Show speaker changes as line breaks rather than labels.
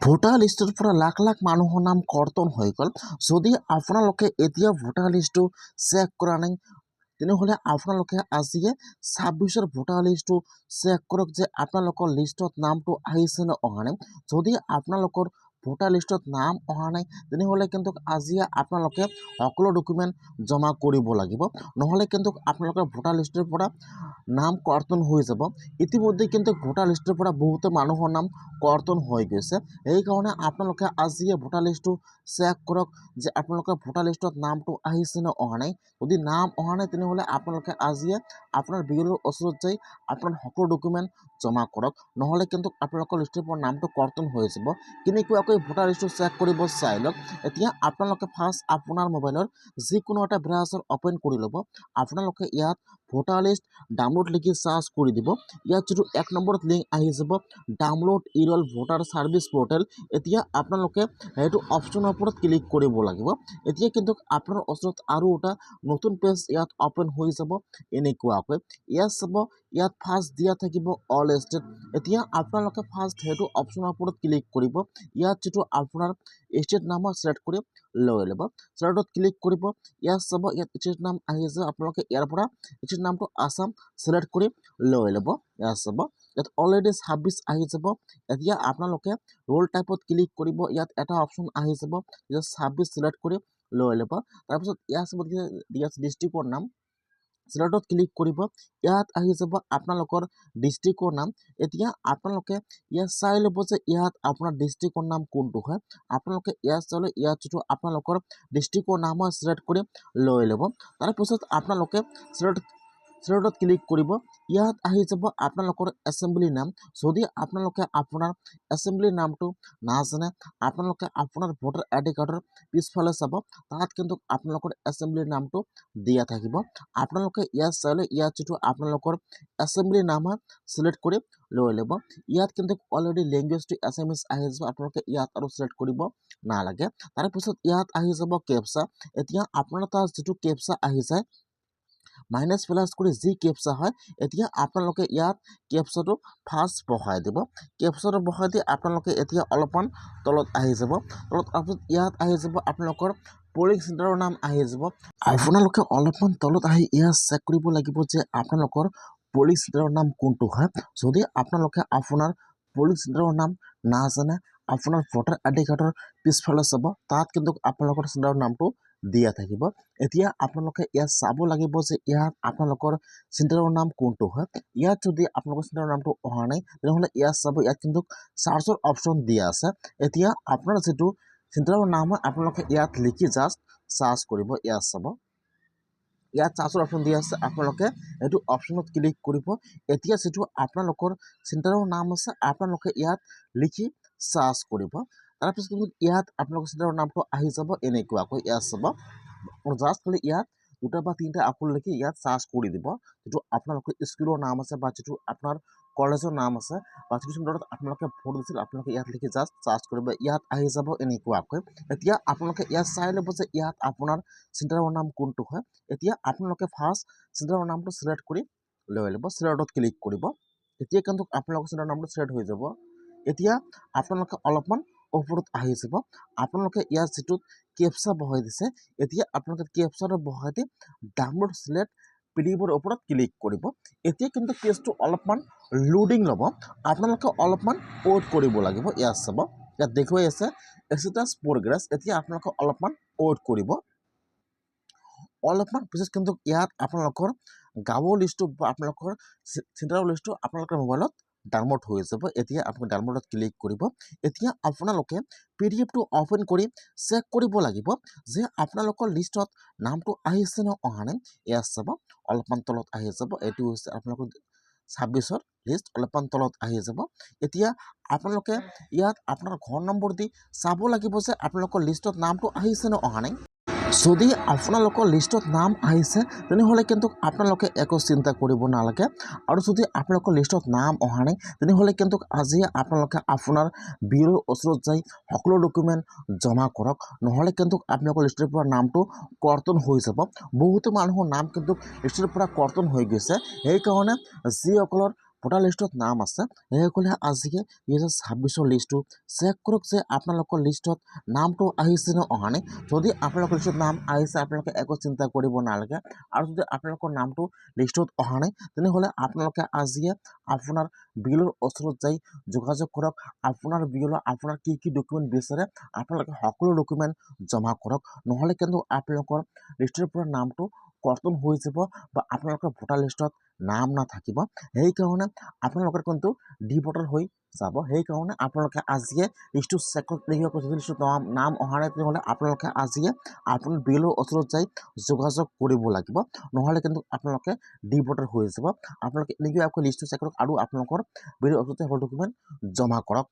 Voter লিষ্টৰ পৰা লাখ লাখ মানুহৰ নাম কৰ্তন হৈ গ'ল। যদি আপোনালোকে এতিয়া ভোটাৰ লিষ্টটো চেক কৰা নাই তেনেহ'লে আপোনালোকে আজিয়ে 26ৰ ভোটাৰ লিষ্টটো চেক কৰক যে আপোনালোকৰ লিষ্টত নামটো আহিছে নে অহা নাই। যদি আপোনালোকৰ ভোটাৰ লিষ্টত নাম অহা নাই তেনেহ'লে কিন্তু আজিয়ে আপোনালোকে সকলো ডকুমেণ্ট জমা কৰিব লাগিব, নহ'লে কিন্তু আপোনালোকৰ ভোটাৰ লিষ্টৰ পৰা নাম কৰ্তন হৈ যাব। ইতিমধ্যে কিন্তু ভোটাৰ লিষ্টৰ পৰা বহুতো মানুহৰ নাম কৰ্তন হৈ গৈছে। সেইকাৰণে আপোনালোকে আজিয়ে ভোটাৰ লিষ্টটো চেক কৰক যে আপোনালোকৰ ভোটাৰ লিষ্টত নামটো আহিছে নে অহা নাই। যদি নাম অহা নাই তেনেহ'লে আপোনালোকে আজিয়ে আপোনাৰ বিএলঅ'ৰ ওচৰত যাই আপোনাৰ সকলো ডকুমেণ্ট জমা কৰক, নহ'লে কিন্তু আপোনালোকৰ লিষ্টৰ পৰা নামটো কৰ্তন হৈ যাব। কেনেকুৱাকৈ ভোটাৰ লিষ্টটো চেক কৰিব চাই লওক। এতিয়া আপোনালোকে ফাৰ্ষ্ট আপোনাৰ মোবাইলৰ যিকোনো এটা ব্ৰাউজাৰ অ'পেন কৰি ল'ব। আপোনালোকে ইয়াত ভোটাৰ লিষ্ট ডাউনলোড লিখি চাৰ্চ কৰি দিব। ইয়াত যিটো 1 নম্বৰত লিংক আহি যাব ডাউনলোড ইউৰ ভোটাৰ সাৰ্ভিস পোৰ্টেল। এতিয়া আপোনালোকে সেইটো অপশ্যনৰ ওপৰত ক্লিক কৰিব লাগিব। এতিয়া কিন্তু আপোনাৰ ওচৰত আৰু এটা নতুন পেজ ইয়াত অ'পেন হৈ যাব এনেকুৱাকৈ। ইয়াত চাব, ইয়াত ফাৰ্ষ্ট দিয়া থাকিব অল ষ্টেট। এতিয়া আপোনালোকে ফাৰ্ষ্ট সেইটো অপশ্যনৰ ওপৰত ক্লিক কৰিব। ইয়াত যিটো আপোনাৰ ষ্টেট নামৰ ছিলেক্ট কৰি লৈ ল'ব। ষ্টেটত ক্লিক কৰিব। ইয়াত চাব, ইয়াত ষ্টেট নাম আহি যাব। আপোনালোকে ইয়াৰ পৰা ষ্টেট নামটো আসাম ছিলেক্ট কৰি লৈ ল'ব। ইয়াত চাব, ইয়াত অলৰেডি 26 আহি যাব। এতিয়া আপোনালোকে ৰোল টাইপত ক্লিক কৰিব। ইয়াত এটা অপশ্যন আহি যাব, ইয়াত 26 ছিলেক্ট কৰি লৈ ল'ব। তাৰপিছত ইয়াত চাব, ইয়াত ডিষ্ট্ৰিক্টৰ নাম ছিলেক্টত ক্লিক কৰিব। ইয়াত আহি যাব আপোনালোকৰ ডিষ্ট্ৰিক্টৰ নাম। এতিয়া আপোনালোকে ইয়াত চাই ল'ব যে ইয়াত আপোনাৰ ডিষ্ট্ৰিক্টৰ নাম কোনটো হয়। আপোনালোকে ইয়াত চালে ইয়াত যিটো আপোনালোকৰ ডিষ্ট্ৰিক্টৰ নাম হয় ছিলেক্ট কৰি লৈ ল'ব। তাৰপিছত আপোনালোকে ছিলেক্টত ক্লিক কৰিব। ইয়াত আহি যাব আপোনালোকৰ এছেম্বলিৰ নাম। যদি আপোনালোকে আপোনাৰ এছেম্বলিৰ নামটো নাজানে, আপোনালোকে আপোনাৰ ভোটাৰ আইডি কাৰ্ডৰ পিছফালে চাব, তাত কিন্তু আপোনালোকৰ এছেম্বলিৰ নামটো দিয়া থাকিব। আপোনালোকে ইয়াত চালে ইয়াত যিটো আপোনালোকৰ এছেম্বলিৰ নাম হয় ছিলেক্ট কৰি লৈ ল'ব। ইয়াত কিন্তু অলৰেডি লেংগুৱেজটো এছামিছ আহি যাব, আপোনালোকে ইয়াত আৰু ছিলেক্ট কৰিব নালাগে। তাৰপিছত ইয়াত আহি যাব কেপচা। এতিয়া আপোনাৰ তাত যিটো কেপচা আহি যায় মাইনাছ প্লাছ কৰি যি কেপচা হয়, এতিয়া আপোনালোকে ইয়াত কেপচাটো ফাৰ্ষ্ট বহাই দিব। কেপচাটো বহাই দি আপোনালোকে এতিয়া অলপমান তলত আহি যাব। তলত তাৰপিছত ইয়াত আহি যাব আপোনালোকৰ পলিং চেণ্টাৰৰ নাম আহি যাব। আপোনালোকে অলপমান তলত আহি ইয়াত চেক কৰিব লাগিব যে আপোনালোকৰ পলিং চেণ্টাৰৰ নাম কোনটো হয়। যদি আপোনালোকে আপোনাৰ পলিং চেণ্টাৰৰ নাম নাজানে, আপোনাৰ ভোটাৰ আইডি কাৰ্ডৰ পিছফালে চাব, তাত কিন্তু আপোনালোকৰ চেণ্টাৰৰ নামটো দিয়া থাকিব। এতিয়া আপোনালোকে ইয়াত চাব লাগিব যে ইয়াত আপোনালোকৰ চেণ্টাৰৰ নাম কোনটো হয়। ইয়াত যদি আপোনালোকৰ চেণ্টাৰৰ নামটো অহা নাই তেনেহ'লে ইয়াত চাব, ইয়াত কিন্তু চাৰ্চৰ অপশ্যন দিয়া আছে। এতিয়া আপোনাৰ যিটো চেণ্টাৰৰ নাম হয় আপোনালোকে ইয়াত লিখি জাষ্ট চাৰ্চ কৰিব। ইয়াত চাব, ইয়াত চাৰ্চৰ অপশ্যন দিয়া আছে, আপোনালোকে এইটো অপশ্যনত ক্লিক কৰিব। এতিয়া যিটো আপোনালোকৰ চেণ্টাৰৰ নাম আছে আপোনালোকে ইয়াত লিখি চাৰ্চ কৰিব। তাৰপিছত কিন্তু ইয়াত আপোনালোকৰ চেণ্টাৰৰ নামটো আহি যাব এনেকুৱাকৈ। ইয়াত চাব, জাষ্ট খালি ইয়াত 2টা বা 3টা আখৰ লিখি ইয়াত চাৰ্চ কৰি দিব। যিটো আপোনালোকৰ স্কুলৰ নাম আছে বা যিটো আপোনাৰ কলেজৰ নাম আছে বা যিটো চেণ্টাৰত আপোনালোকে ভোট দিছিল আপোনালোকে ইয়াত লিখি জাষ্ট চাৰ্চ কৰিব। ইয়াত আহি যাব এনেকুৱাকৈ। এতিয়া আপোনালোকে ইয়াত চাই ল'ব যে ইয়াত আপোনাৰ চেণ্টাৰৰ নাম কোনটো হয়। এতিয়া আপোনালোকে ফাৰ্ষ্ট চেণ্টাৰৰ নামটো ছিলেক্ট কৰি লৈ ল'ব। ছিলেক্টত ক্লিক কৰিব। এতিয়া কিন্তু আপোনালোকৰ চেণ্টাৰৰ নামটো ছিলেক্ট হৈ যাব। এতিয়া আপোনালোকে অলপমান ওপৰত আহি যাব। আপোনালোকে ইয়াত যিটো কেপচা বহাই দিছে, এতিয়া আপোনালোকে কেপচাটো বহাই দি ডাউনলোড ছিলেক্ট পিডিএফৰ ওপৰত ক্লিক কৰিব। এতিয়া কিন্তু পেজটো অলপমান লোডিং ল'ব, আপোনালোকে অলপমান ৱেইট কৰিব লাগিব। ইয়াত চাব, ইয়াত দেখুৱাই আছে ষ্টেটাছ প্ৰগ্ৰেছ। এতিয়া আপোনালোকে অলপমান ৱেইট কৰিব। অলপমান পিছত কিন্তু ইয়াত আপোনালোকৰ গাঁৱৰ লিষ্টটো বা আপোনালোকৰ চেণ্টাৰৰ লিষ্টটো আপোনালোকৰ মোবাইলত ডাউনলোড হৈ যাব। এতিয়া আপোনালোকে ডাউনলোডত ক্লিক কৰিব। এতিয়া আপোনালোকে পিডিএফটো অ'পেন কৰি চেক কৰিব লাগিব যে আপোনালোকৰ লিষ্টত নামটো আহিছে নে অহা নাই। ইয়াত চাব, অলপমান তলত আহি যাব। এইটো হৈছে আপোনালোকৰ 26ৰ লিষ্ট। অলপমান তলত আহি যাব। এতিয়া আপোনালোকে ইয়াত আপোনাৰ ঘৰ নম্বৰ দি চাব লাগিব যে আপোনালোকৰ লিষ্টত নামটো আহিছে নে অহা নাই। যদি আপোনালোকৰ লিষ্টত নাম আহিছে তেনেহ'লে কিন্তু আপোনালোকে একো চিন্তা কৰিব নালাগে। আৰু যদি আপোনালোকৰ লিষ্টত নাম অহা নাই তেনেহ'লে কিন্তু আজিয়ে আপোনালোকে আপোনাৰ বিএলঅ'ৰ ওচৰত যাই সকলো ডকুমেণ্ট জমা কৰক, নহ'লে কিন্তু আপোনালোকৰ লিষ্টৰ পৰা নামটো কৰ্তন হৈ যাব। বহুতো মানুহৰ নাম কিন্তু লিষ্টৰ পৰা কৰ্তন হৈ গৈছে। সেইকাৰণে যিসকলৰ ভোটাৰ লিষ্টত নাম আছে সেইসকলে আজিয়ে 2026 লিষ্টটো চেক কৰক যে আপোনালোকৰ লিষ্টত নামটো আহিছে নে অহা নাই। যদি আপোনালোকৰ লিষ্টত নাম আহিছে আপোনালোকে একো চিন্তা কৰিব নালাগে, আৰু যদি আপোনালোকৰ নামটো লিষ্টত অহা নাই তেনেহ'লে আপোনালোকে আজিয়ে আপোনাৰ বিএলঅ'ৰ ওচৰত যাই যোগাযোগ কৰক। আপোনাৰ বিএলঅ' আপোনাৰ কি কি ডকুমেণ্ট বিচাৰে আপোনালোকে সকলো ডকুমেণ্ট জমা কৰক, নহ'লে কিন্তু আপোনালোকৰ লিষ্টৰ পৰা নামটো কৰ্তন হৈ যাব বা আপোনালোকৰ ভোটাৰ লিষ্টত নাম নাথাকিব। সেইকাৰণে আপোনালোকৰ কিন্তু ডিভোটাৰ হৈ যাব। সেইকাৰণে আপোনালোকে আজিয়ে লিষ্টটো চেক কৰি যদি লিষ্টত নাম অহা নাই তেনেহ'লে আপোনালোকে আজিয়ে আপোনাৰ বিএলঅ'ৰ ওচৰত যাই যোগাযোগ কৰিব লাগিব, নহ'লে কিন্তু আপোনালোকে ডিভোটাৰ হৈ যাব। আপোনালোকে এনেকৈ আকৌ লিষ্টটো চেক কৰক আৰু আপোনালোকৰ বিএলঅ'ৰ ওচৰতে সকলো ডকুমেণ্ট জমা কৰক।